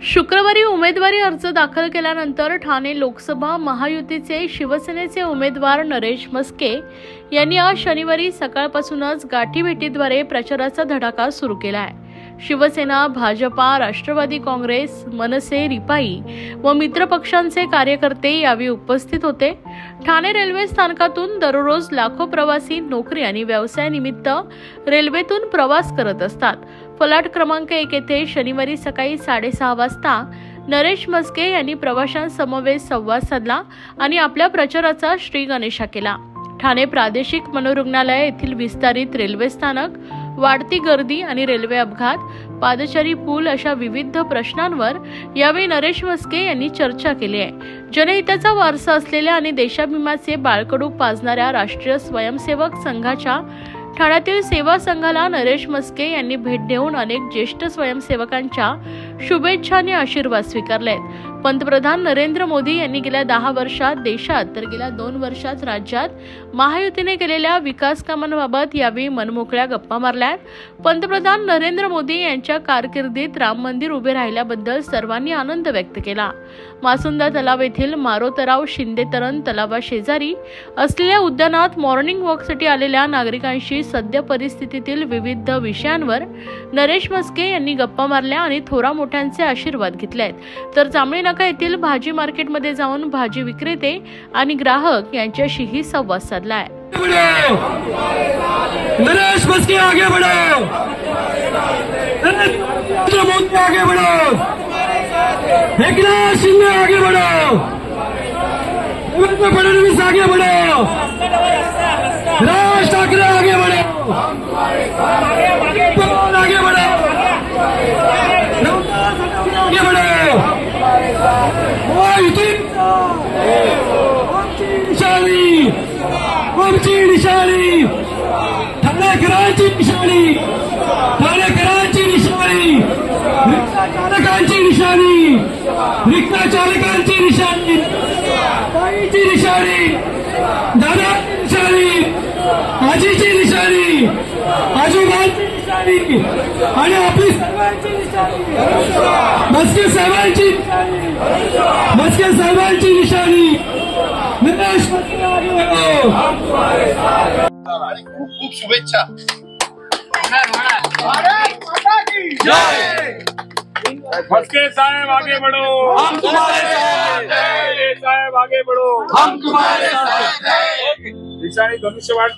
शुक्रवारी उमेदवारी अर्ज दाखल केल्यानंतर ठाणे लोकसभा महायुतीचे शिवसेनेचे उमेदवार नरेश म्हस्के यांनी आज शनिवारी सकाळपासूनच गाठीभेटीद्वारे प्रचाराचा धडाका सुरू केला आहे। शिवसेना, भाजपा, राष्ट्रवादी काँग्रेस, मनसे, रिपाई व मित्र पक्षांचे कार्यकर्ते यावेळी उपस्थित होते। ठाणे रेल्वे स्थानकातून दररोज लाखो प्रवासी नोकरी आणि व्यवसायानिमित्त रेल्वेतून प्रवास करत असतात। फलाट क्रमांक 1 येथे शनिवारी सकाळी 6:30 वाजता नरेश म्हस्के यांनी प्रवाशांसमवेत संवाद साधला आणि आपल्या प्रचाराचा श्रीगणेशा केला। ठाणे प्रादेशिक मनोरुग्णालय येथील विस्तारित रेल्वे स्थानक, वाढती गर्दी आणि रेल्वे अपघात, पादचारी पूल अशा विविध प्रश्नांवर यावेळी नरेश म्हस्के यांनी चर्चा केली आहे। जनहिताचा वारसा असलेल्या आणि देशाभिमानाचे बाळकडू पाजणाऱ्या राष्ट्रीय स्वयंसेवक संघाच्या ठाण्यातील सेवा संघाला नरेश म्हस्के यांनी भेट देऊन अनेक ज्येष्ठ स्वयंसेवकांच्या शुभेच्छा आणि आशीर्वाद स्वीकारलेत। पंतप्रधान नरेंद्र मोदी यांनी गेल्या 10 वर्षात देशात तर गेल्या 2 वर्षात राज्यात महायुतीने केलेल्या विकास कामांबाबत यावेळी मनमोकळ्या गप्पा मारल्यात। पंतप्रधान नरेंद्र मोदी यांच्या कारकिर्दीत राम मंदिर उभे राहिल्याबद्दल सर्वांनी आनंद व्यक्त केला। मासुंदा तलाव येथील मारोतराव शिंदे तरण तलावाशेजारी असलेल्या उद्यानात मॉर्निंग वॉकसाठी आलेल्या नागरिकांशी सद्य परिस्थितीतील विविध विषयांवर नरेश म्हस्के यांनी गप्पा मारल्या आणि थोरा मोठ्यांचे आशीर्वाद घेतलेत। तर जांभळी नाका येथील भाजी मार्केटमध्ये जाऊन भाजी विक्रेते आणि ग्राहक यांच्याशीही संवाद साधलाय। नरेश म्हस्के आगे बढ़ो, नरेंद्र मोदी आगे बढ़ो, एकनाथ शिंदे आगे बढ़ो, देवेंद्र फडणवीस आगे बढ़ो, राज ठाकरे आगे बढ़ो, आगे बढ़ो, आगे बढ़ो, आमची निशाणी, ठाणेकरांची निशाणी, ठाणेकरांची निशाणी, रिक्षा चालकांची निशाणी, रिक्षा चालकांची निशाणी, ताईची निशाणी, दादाची निशाणी, आजीची निशाणी, आजोबांची निशाणी आणि आपली सर्वांची निशाणी, म्हस्के साहेबांची निशाणी, म्हस्के साहेबांची निशाणी। नरेश म्हस्के आगे बढ़ो। खूप शुभेच्छा। म्हस्के साहेब आगे बढ़ो, हम तुम्हारे साथ हैं। साहेब आगे बढ़ो, हम तुम्हारे साथ हैं। निशानी धनुष्यबाण